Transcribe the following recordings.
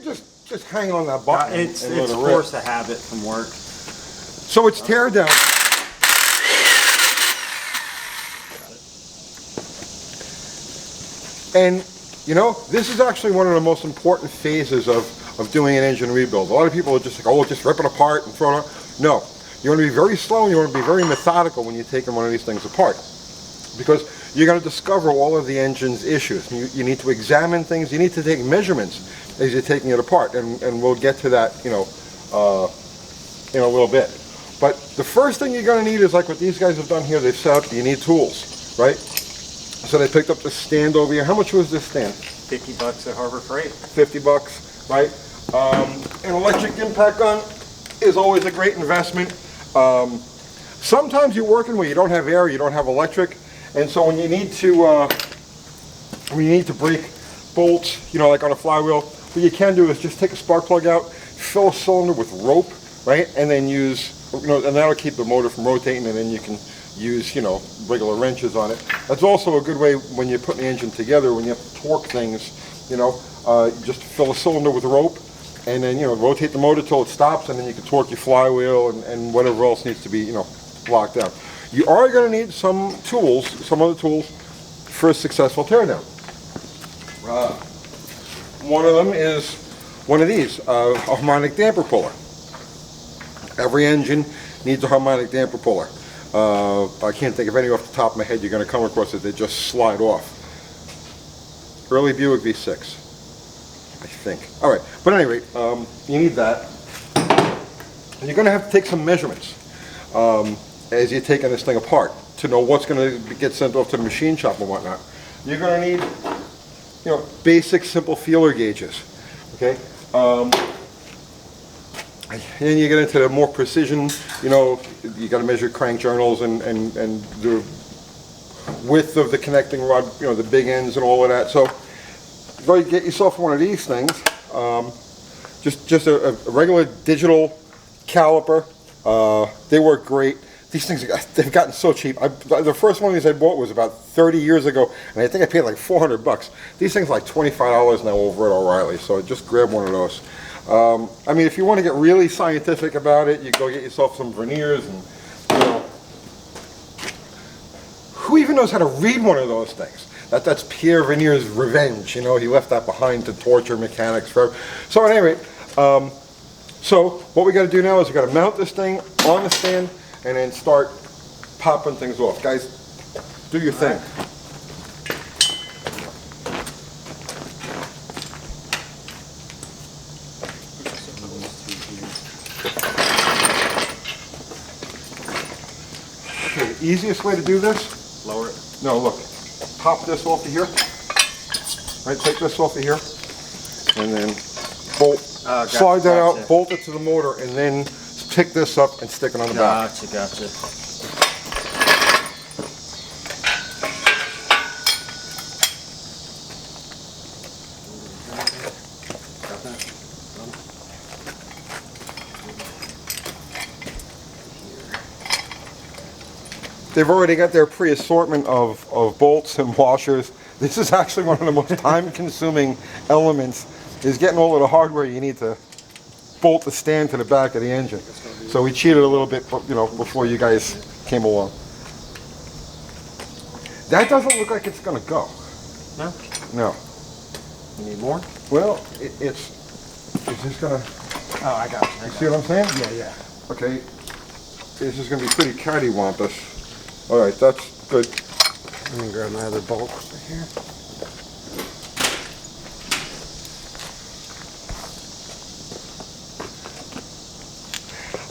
can just hang on that button. It's force of habit from work. So it's tear down. And you know, this is actually one of the most important phases of doing an engine rebuild. A lot of people are just like, oh, just rip it apart and throw it on. No, you want to be very slow and you want to be very methodical when you're taking one of these things apart, because you're going to discover all of the engine's issues. You need to examine things. You need to take measurements as you're taking it apart, and we'll get to that, you know, in a little bit. But the first thing you're going to need is like what these guys have done here. They've set up, you need tools, right? So they picked up this stand over here. How much was this stand? $50 at Harbor Freight. $50, right? An electric impact gun is always a great investment. Sometimes you're working where you don't have air, you don't have electric, and so when you need to break bolts, you know, like on a flywheel, what you can do is just take a spark plug out, fill a cylinder with rope, right, and then use, you know, and that'll keep the motor from rotating, and then you can use, you know, regular wrenches on it. That's also a good way when you're putting the engine together, when you have to torque things, you know, just fill a cylinder with rope, and then, you know, rotate the motor till it stops, and then you can torque your flywheel and whatever else needs to be, you know, locked down. You are going to need some tools, some other tools for a successful teardown. One of them is one of these, a harmonic damper puller. Every engine needs a harmonic damper puller. I can't think of any off the top of my head. You're going to come across it, they just slide off. Early Buick V6, I think. All right, but at any rate, you need that. And you're going to have to take some measurements as you're taking this thing apart to know what's going to get sent off to the machine shop and whatnot. You're going to need, you know, basic, simple feeler gauges. Okay. And then you get into the more precision, you know, you got to measure crank journals and the width of the connecting rod, you know, the big ends and all of that. So, if you get yourself one of these things, just a regular digital caliper. They work great. These things, they've gotten so cheap. The first one of these I bought was about 30 years ago, and I think I paid like $400. These things are like $25 now over at O'Reilly, so just grab one of those. I mean, if you want to get really scientific about it, you go get yourself some verniers, and, you know, who even knows how to read one of those things? That's Pierre Vernier's revenge, you know, he left that behind to torture mechanics forever. So at any rate, so what we got to do now is we got to mount this thing on the stand and then start popping things off. Guys, do your thing. Okay, the easiest way to do this, Lower it. no, look, pop this off of here, right, take this off of here, and then bolt, slide that out, bolt it to the motor, and then pick this up and stick it on the back. Gotcha. They've already got their pre-assortment of bolts and washers. This is actually one of the most time-consuming elements, is getting all of the hardware you need to bolt the stand to the back of the engine. So we cheated a little bit, you know, before you guys came along. That doesn't look like it's going to go. No? No. You need more? Well, it's just going to... Oh, I got you. You see what I'm saying? Yeah. Okay. This is going to be pretty cattywampus. All right, that's good. Let me grab my other bolt here.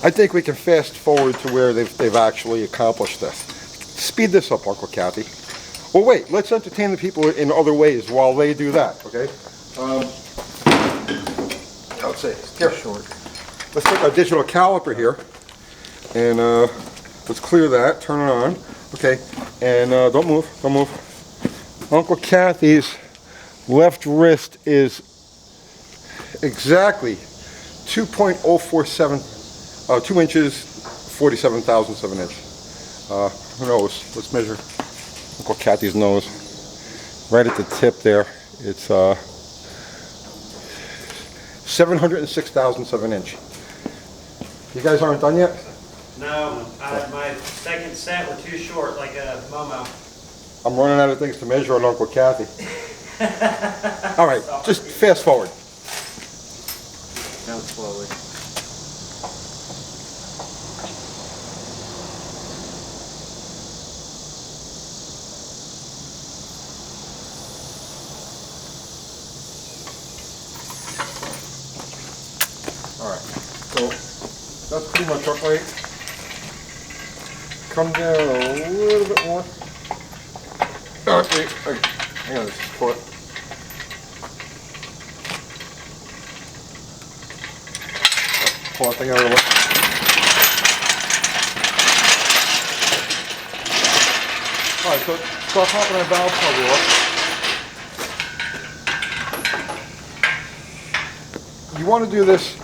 I think we can fast forward to where they've actually accomplished this. Speed this up, Uncle Kathy. Well, wait, let's entertain the people in other ways while they do that, okay? Let's see, here. Short. Let's take our digital caliper here, and let's clear that, turn it on. Okay, and don't move. Uncle Kathy's left wrist is exactly 2.047 2 inches, 47 thousandths of an inch. Who knows? Let's measure Uncle Kathy's nose. Right at the tip there, it's 706 thousandths of an inch. You guys aren't done yet? No, my second set were too short, like a Momo. I'm running out of things to measure on Uncle Kathy. All right, just fast forward. Down slowly. All right, so that's pretty much upright. Come down a little bit more. All right, wait, hang on, this is foot. Pull that thing out of the way. All right, so start popping that valve cover off. You want to do this.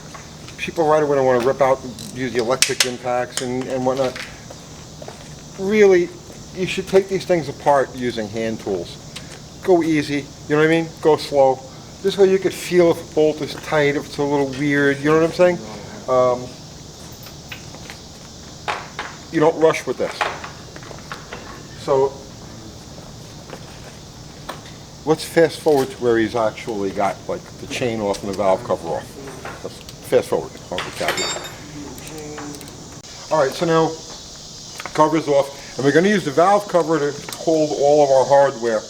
People right away want to rip out, use the electric impacts and whatnot. Really, you should take these things apart using hand tools. Go easy, you know what I mean? Go slow. This way you could feel if a bolt is tight, if it's a little weird, you know what I'm saying? You don't rush with this. So, let's fast forward to where he's actually got like the chain off and the valve cover off. Let's fast forward, Uncle Kathy. All right, so now cover's off, and we're going to use the valve cover to hold all of our hardware.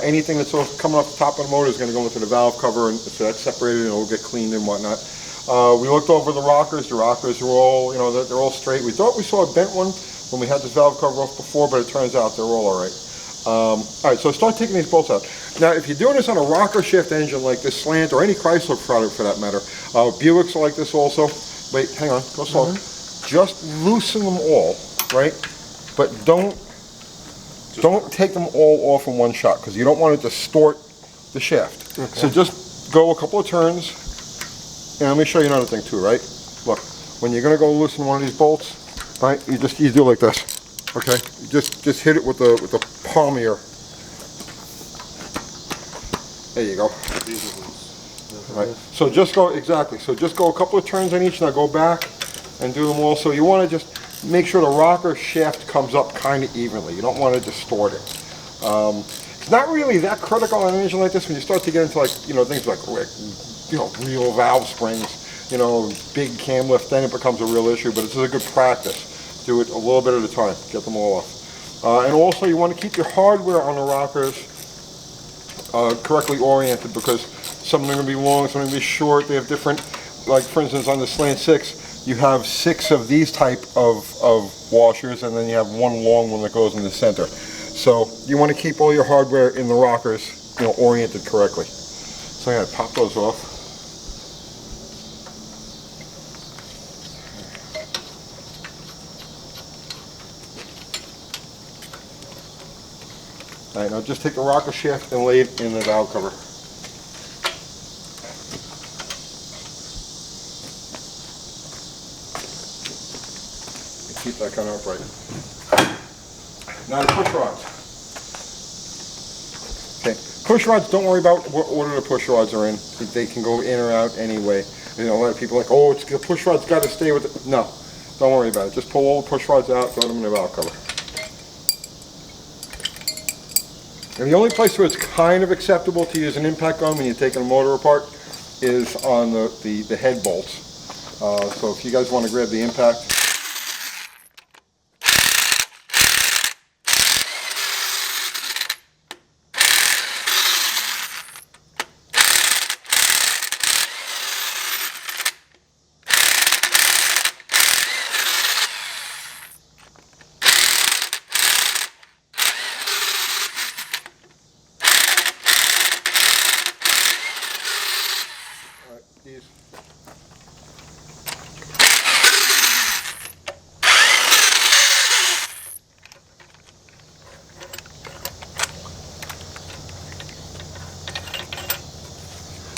Anything that's coming off the top of the motor is going to go into the valve cover, and so that's separated and it'll get cleaned and whatnot. We looked over the rockers. The rockers are all, you know, they're all straight. We thought we saw a bent one when we had this valve cover off before, but it turns out they're all right. All right, so start taking these bolts out. Now, if you're doing this on a rocker shift engine like this Slant or any Chrysler product for that matter, Buicks are like this also. Wait, hang on, go slow. Just loosen them all, right? But don't take them all off in one shot because you don't want to distort the shaft. Okay. So just go a couple of turns, and let me show you another thing too, right? Look, when you're going to go loosen one of these bolts, right? You do it like this, okay? You just hit it with the palm of your. There you go. Right. So just go exactly. So just go a couple of turns on each. Now go back and do them all. So you want to just make sure the rocker shaft comes up kind of evenly. You don't want to distort it. It's not really that critical on an engine like this when you start to get into like things like real valve springs, big cam lift. Then it becomes a real issue. But it's a good practice. Do it a little bit at a time. Get them all off. And also you want to keep your hardware on the rockers correctly oriented because some of them are going to be long, some are going to be short. They have different, like for instance on the Slant 6, you have 6 of these type of washers and then you have one long one that goes in the center. So you want to keep all your hardware in the rockers oriented correctly. So I'm going to pop those off. All right, now just take the rocker shaft and lay it in the valve cover. Keep that kind of upright. Now the push rods. Okay, push rods, don't worry about what order the push rods are in. They can go in or out anyway. A lot of people are like, oh, the push rod's got to stay with it. No, don't worry about it. Just pull all the push rods out, throw them in the valve cover. And the only place where it's kind of acceptable to use an impact gun when you're taking a motor apart is on the head bolts. So if you guys want to grab the impact.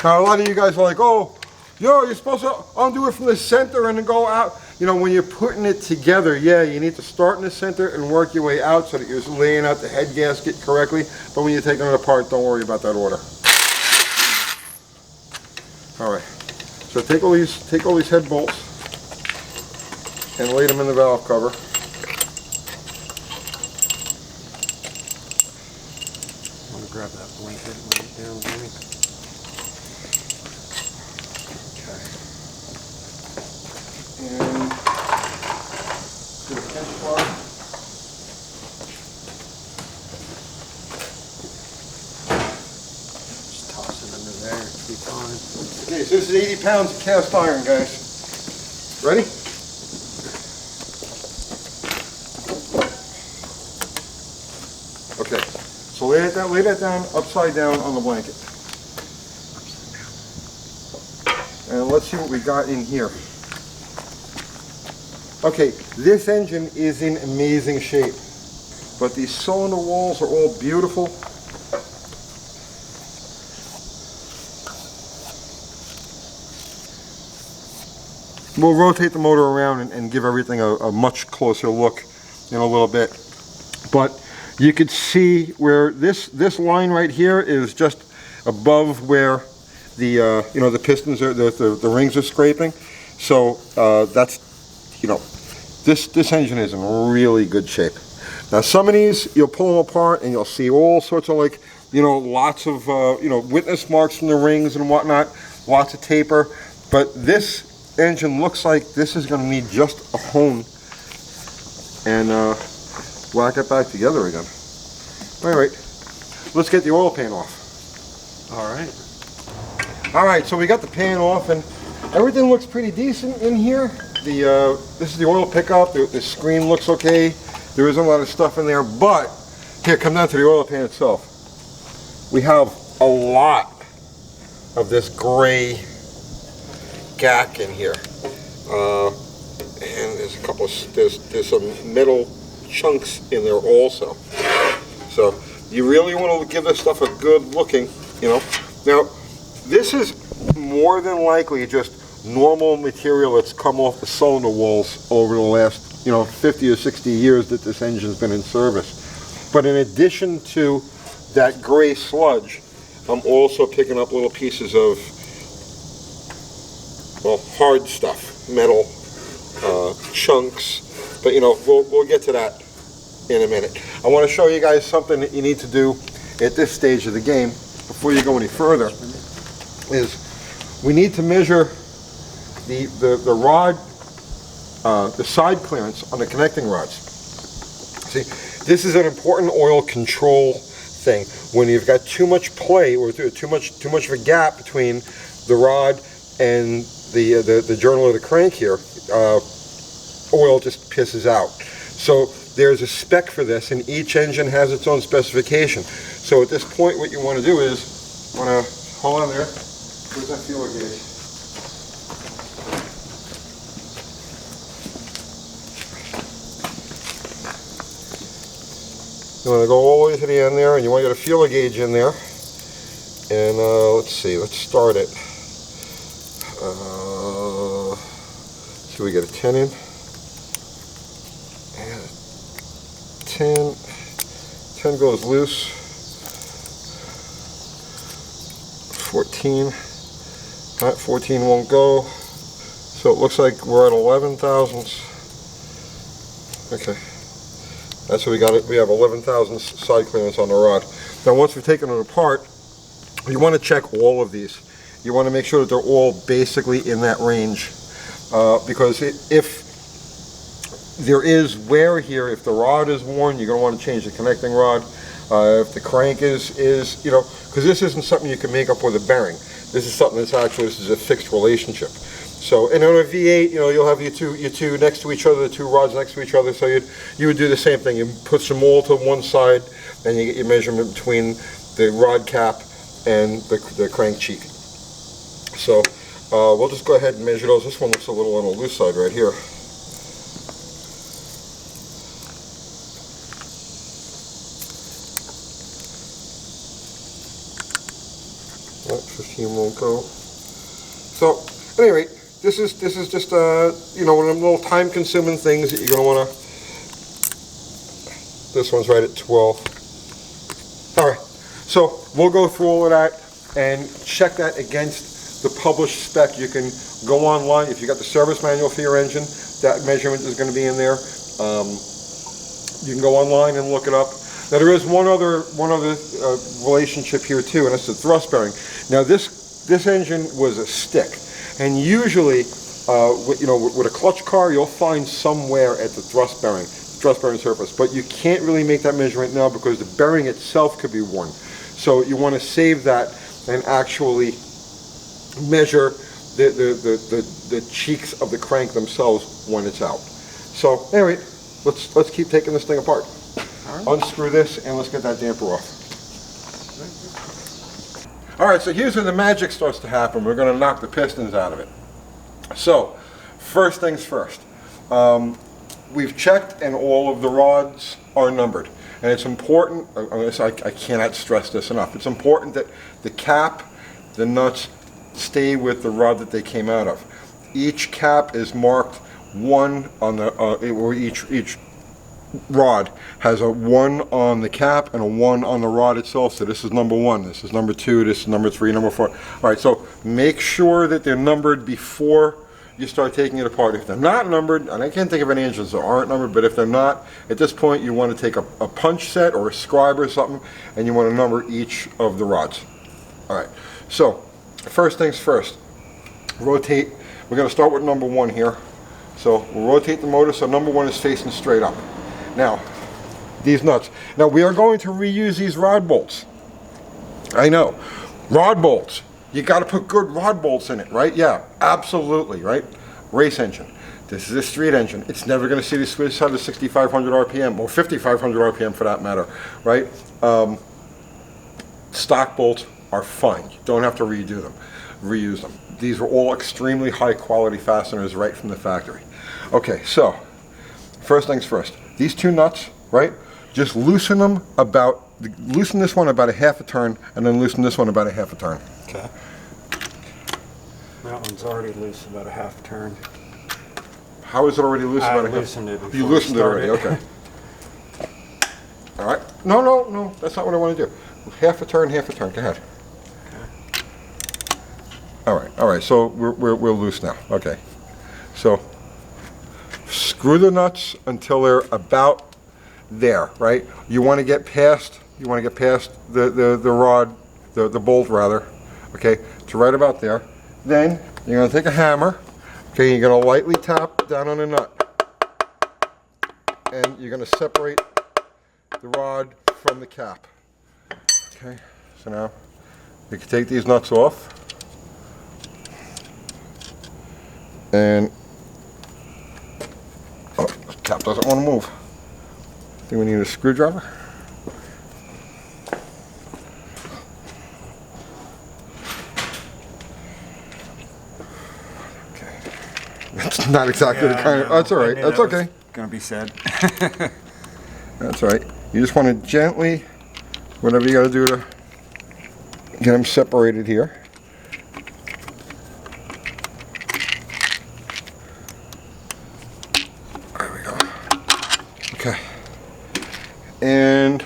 Now a lot of you guys are like, oh, you're supposed to undo it from the center and then go out. When you're putting it together, yeah, you need to start in the center and work your way out so that you're laying out the head gasket correctly. But when you're taking it apart, don't worry about that order. All right. So take all these head bolts and lay them in the valve cover. I'm going to grab that blanket and lay it down, Jimmy. And do a pinch bar. Just toss it under there, it'll be fine. Okay, so this is 80 pounds of cast iron, guys. Ready? Okay, so lay that down upside down on the blanket. And let's see what we got in here. Okay, this engine is in amazing shape, but these cylinder walls are all beautiful. We'll rotate the motor around and give everything a much closer look in a little bit. But you could see where this line right here is just above where the the pistons are, the rings are scraping. So that's, this engine is in really good shape. Now some of these you'll pull them apart and you'll see all sorts of lots of witness marks from the rings and whatnot, lots of taper. But this engine looks like this is going to need just a hone and whack it back together again. All right, let's get the oil pan off. All right, So we got the pan off and everything looks pretty decent in here. This is the oil pickup. The screen looks okay. There isn't a lot of stuff in there, but here, come down to the oil pan itself. We have a lot of this gray gack in here, and there's a couple of there's some metal chunks in there also. So you really want to give this stuff a good looking, Now this is more than likely just normal material that's come off the cylinder walls over the last 50 or 60 years that this engine's been in service. But in addition to that gray sludge, I'm also picking up little pieces of hard stuff, metal chunks, but we'll get to that in a minute. I want to show you guys something that you need to do at this stage of the game before you go any further. Is we need to measure the rod, the side clearance on the connecting rods. See, this is an important oil control thing. When you've got too much play or too much of a gap between the rod and the journal or the crank here, oil just pisses out. So there's a spec for this, and each engine has its own specification. So at this point, what you want to do is, hold on there. Where's that feeler gauge? You want to go all the way to the end there, and you want to get a feeler gauge in there. And let's see, let's start it. So we get a 10 in. And 10 goes loose. 14. All right, 14 won't go. So it looks like we're at 11 thousandths. Okay. That's what we got. We have 11 thousandths side clearance on the rod. Now once we've taken it apart, you want to check all of these. You want to make sure that they're all basically in that range. Because if there is wear here, if the rod is worn, you're going to want to change the connecting rod. If the crank is because this isn't something you can make up with a bearing. This is something that's this is a fixed relationship. So, and on a V8, you'll have your two next to each other, the two rods next to each other. So you would do the same thing. You put some oil to one side, and you get your measurement between the rod cap and the crank cheek. So we'll just go ahead and measure those. This one looks a little on the loose side right here. Oh, 15 won't go. So, at any rate, this is just one of them little time-consuming things that you're going to want to. This one's right at 12. All right, so we'll go through all of that and check that against the published spec. You can go online. If you got the service manual for your engine, that measurement is going to be in there. You can go online and look it up. Now there is one other relationship here too, and that's the thrust bearing. Now this engine was a stick, and usually, with a clutch car, you'll find somewhere at the thrust bearing surface, but you can't really make that measurement now because the bearing itself could be worn. So you want to save that and actually measure the cheeks of the crank themselves when it's out. So anyway, let's keep taking this thing apart. Unscrew this and let's get that damper off. Alright, so here's where the magic starts to happen. We're going to knock the pistons out of it. So, first things first. We've checked and all of the rods are numbered. And it's important, I cannot stress this enough, it's important that the cap, the nuts, stay with the rod that they came out of. Each cap is marked 1 on the, or each rod has a 1 on the cap and a 1 on the rod itself. So this is number 1, this is number 2, this is number 3, number 4. Alright, so make sure that they're numbered before you start taking it apart. If they're not numbered, and I can't think of any engines that aren't numbered, but if they're not, at this point you want to take a punch set or a scribe or something, and you want to number each of the rods. Alright, so first things first, rotate. We're going to start with number 1 here. So we'll rotate the motor so number 1 is facing straight up. Now, these nuts. Now we are going to reuse these rod bolts. I know, rod bolts. You got to put good rod bolts in it, right? Yeah, absolutely, right? Race engine. This is a street engine. It's never going to see the switch side of 6,500 RPM or 5,500 RPM for that matter, right? Stock bolts are fine. You don't have to reuse them. These are all extremely high quality fasteners right from the factory. Okay, so first things first. These 2 nuts, right? Just loosen them loosen this one about a half a turn, and then loosen this one about a half a turn. Okay. That one's already loose about a half turn. How is it already loose about a half? I loosened it before You loosened it already, okay. All right. No, that's not what I want to do. Half a turn, go ahead. Okay. All right, so we're loose now, okay. So, screw the nuts until they're about there, right? You want to get past the rod, the bolt rather, okay, to right about there. Then you're going to take a hammer, okay, you're going to lightly tap down on the nut, and you're going to separate the rod from the cap. Okay, so now you can take these nuts off, and the cap doesn't want to move. I think we need a screwdriver. That's not exactly the kind of, that's all right, that's okay. Gonna be said. That's all right. You just want to gently, whatever you got to do to get them separated here. There we go. Okay. And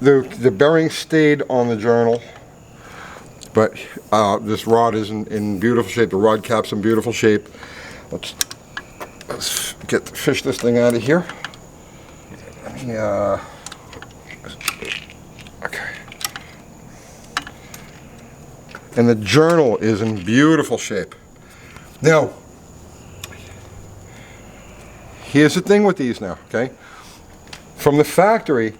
the bearing stayed on the journal. But this rod is in beautiful shape. The rod cap's in beautiful shape. Let's fish this thing out of here. Yeah. Okay. And the journal is in beautiful shape. Now, here's the thing with these now, okay? From the factory,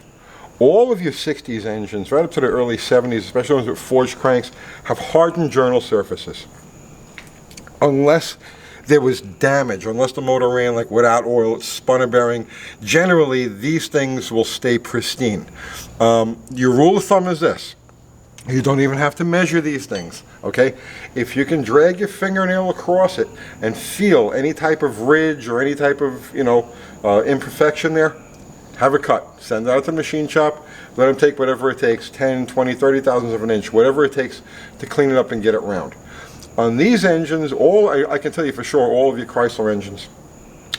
all of your 60s engines, right up to the early 70s, especially ones with forged cranks, have hardened journal surfaces. Unless there was damage, unless the motor ran like without oil, it spun a bearing, generally these things will stay pristine. Your rule of thumb is this. You don't even have to measure these things, okay? If you can drag your fingernail across it and feel any type of ridge or any type of, imperfection there, have a cut. Send it out to the machine shop. Let them take whatever it takes, 10, 20, 30 thousandths of an inch, whatever it takes to clean it up and get it round. On these engines, I can tell you for sure, all of your Chrysler engines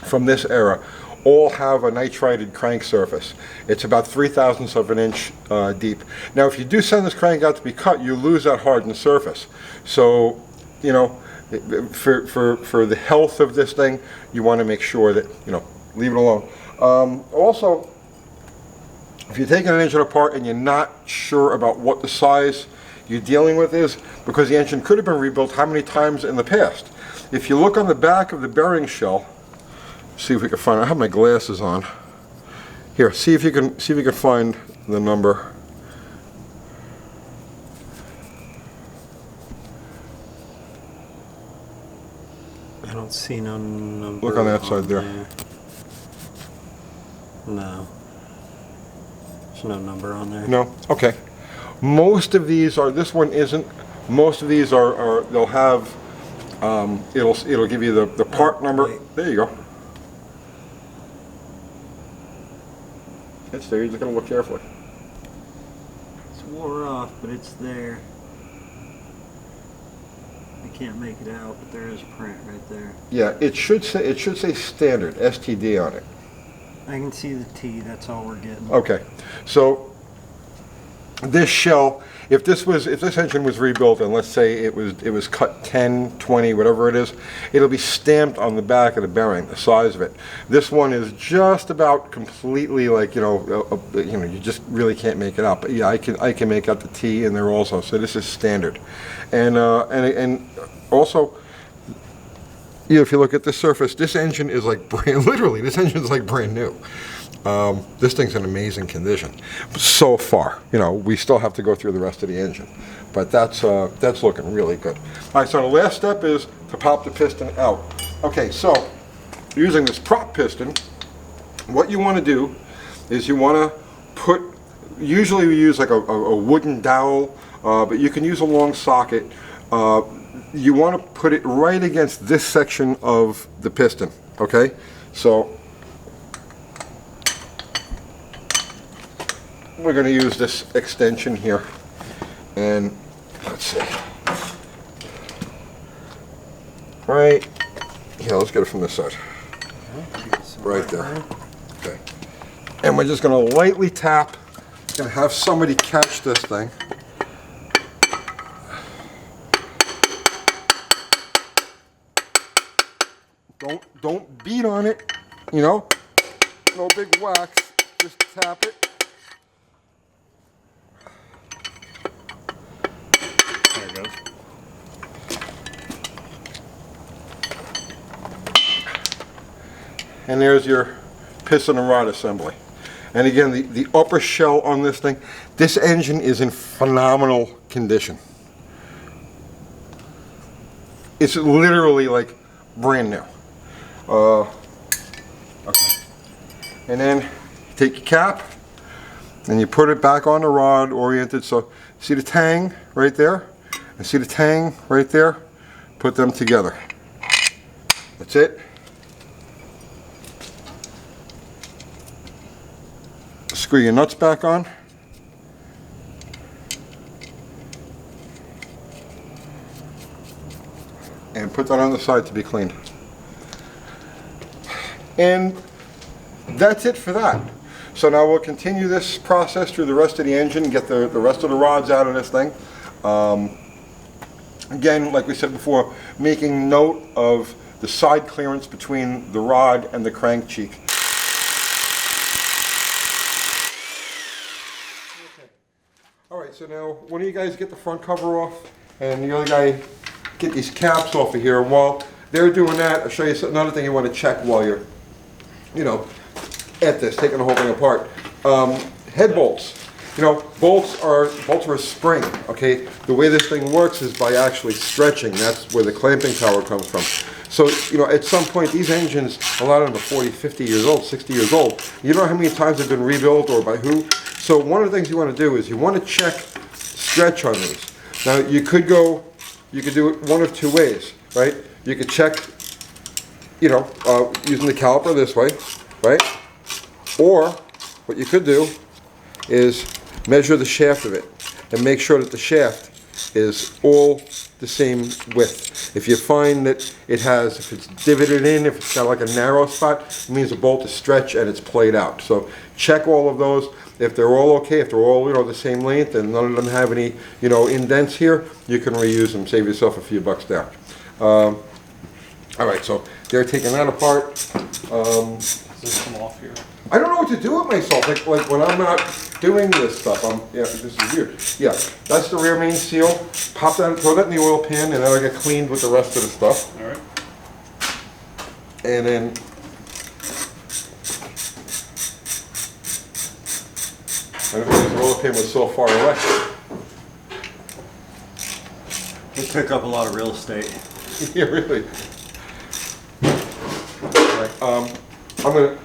from this era, all have a nitrided crank surface. It's about 3/1000ths of an inch deep. Now, if you do send this crank out to be cut, you lose that hardened surface. So, you know, for the health of this thing, you want to make sure that, you know, leave it alone. Also, if you're taking an engine apart and you're not sure about what the size you're dealing with is, because the engine could have been rebuilt how many times in the past. If you look on the back of the bearing shell, see if we can find, I have my glasses on. Here, see if you can find the number. I don't see no number. Look on that side there. No. There's no number on there. No? Okay. Most of these are, this one isn't, most of these are they'll have, it'll give you the part number. Wait. There you go. It's there, you're just going to look carefully. It's wore off, but it's there. I can't make it out, but there is a print right there. Yeah, it should say standard, STD on it. I can see the T, that's all we're getting. Okay, so this shell, if this engine was rebuilt and let's say it was cut 10, 20, whatever it is, it'll be stamped on the back of the bearing, the size of it. This one is just about completely like, you just really can't make it out. But yeah, I can make out the T in there also. So this is standard, and also, you know, if you look at the surface, this engine is like literally, this engine is like brand new. This thing's in amazing condition so far. You know, we still have to go through the rest of the engine, but that's looking really good. All right, so the last step is to pop the piston out. Okay, so using this prop piston, what you want to do is you want to put, usually we use like a wooden dowel, but you can use a long socket. You want to put it right against this section of the piston, okay? So we're going to use this extension here, and let's see, right here, let's get it from this side, right there, okay, and we're just going to lightly tap, going to have somebody catch this thing. Don't beat on it, you know, no big wax, just tap it. There it goes. And there's your piston and rod assembly. And again, the upper shell on this thing, this engine is in phenomenal condition. It's literally like brand new. Okay. And then take your cap and you put it back on the rod oriented. So see the tang right there and see the tang right there? Put them together. That's it. Screw your nuts back on. And put that on the side to be cleaned. And that's it for that. So now we'll continue this process through the rest of the engine, get the rest of the rods out of this thing. Again, like we said before, making note of the side clearance between the rod and the crank cheek. Okay. All right, so now one of you guys get the front cover off and the other guy get these caps off of here. While they're doing that, I'll show you another thing you want to check while you're, you know, at this, taking the whole thing apart. Head bolts. You know, bolts are a spring, okay? The way this thing works is by actually stretching. That's where the clamping power comes from. So, you know, at some point, these engines, a lot of them are 40, 50 years old, 60 years old. You don't know how many times they've been rebuilt or by who. So one of the things you want to do is you want to check stretch on these. Now, you could do it one of two ways, right? You could check, you know, using the caliper this way, right? Or what you could do is measure the shaft of it and make sure that the shaft is all the same width. If you find that it has, if it's divoted in, if it's got like a narrow spot, it means the bolt is stretched and it's played out. So check all of those. If they're all okay, if they're all, you know, the same length and none of them have any, you know, indents here, you can reuse them, save yourself a few bucks down. All right, so they're taking that apart. Does this come off here? I don't know what to do with myself, like when I'm not doing this stuff. Yeah, this is weird. Yeah, that's the rear main seal. Pop that, throw that in the oil pan, and then I'll get cleaned with the rest of the stuff. All right. And then I don't know if the oil pan was so far away. We pick up a lot of real estate. Yeah, really. All right, I'm gonna.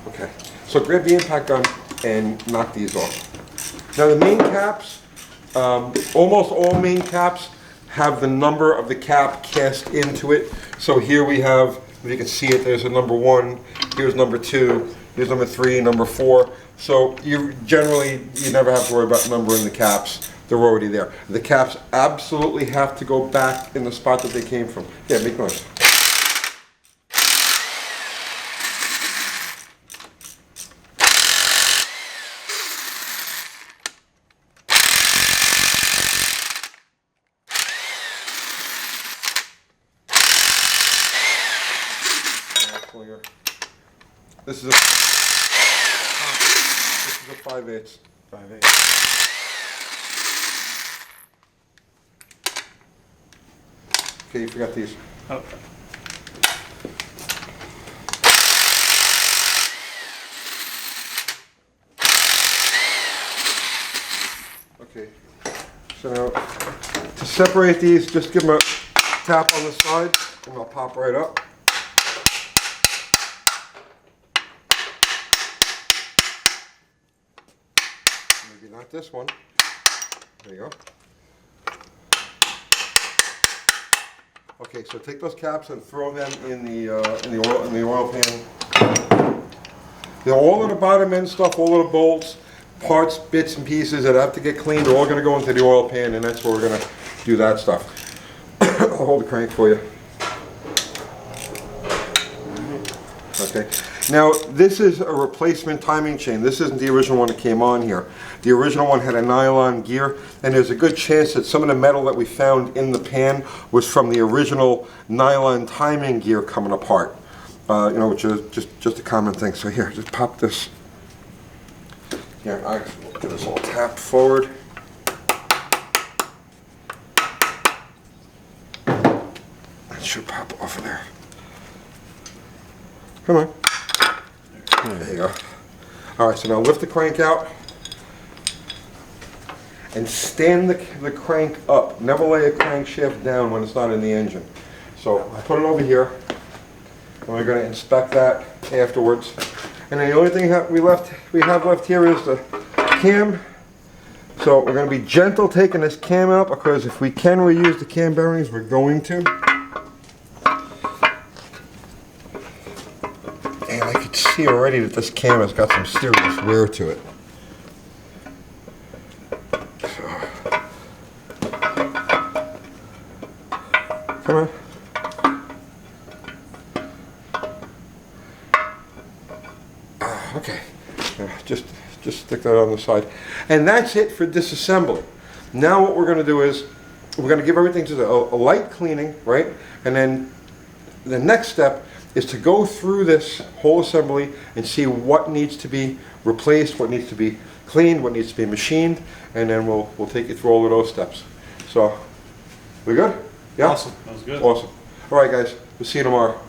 Okay, so grab the impact gun and knock these off. Now the main caps, almost all main caps have the number of the cap cast into it. So here we have, if you can see it, there's a number 1, here's number 2, here's number 3, number 4. So you never have to worry about numbering the caps. They're already there. The caps absolutely have to go back in the spot that they came from. Yeah, make noise. This is a 5/8. 5/8. Okay, you forgot these. Okay. Okay. So now, to separate these, just give them a tap on the side, and they'll pop right up. Maybe not this one. There you go. Okay, so take those caps and throw them in the oil pan. They're all in the bottom end stuff, all of the bolts, parts, bits and pieces that have to get cleaned. They're all going to go into the oil pan, and that's where we're going to do that stuff. I'll hold the crank for you. Okay. Now this is a replacement timing chain. This isn't the original one that came on here. The original one had a nylon gear, and there's a good chance that some of the metal that we found in the pan was from the original nylon timing gear coming apart. You know, which is just a common thing. So here, just pop this. Yeah, I get this all tapped forward. That should pop off of there. Come on. There you go. All right, so now lift the crank out and stand the crank up. Never lay a crankshaft down when it's not in the engine. So put it over here, and we're going to inspect that afterwards. And then the only thing we have left here is the cam. So we're going to be gentle taking this cam out, because if we can reuse the cam bearings, we're going to. And I can see already that this cam has got some serious wear to it. Come on. Okay. Just stick that on the side. And that's it for disassembly. Now what we're going to do is we're going to give everything just a light cleaning, right? And then the next step is to go through this whole assembly and see what needs to be replaced, what needs to be cleaned, what needs to be machined, and then we'll take you through all of those steps. So, we good? Yeah? Awesome. That was good. Awesome. All right, guys. We'll see you tomorrow.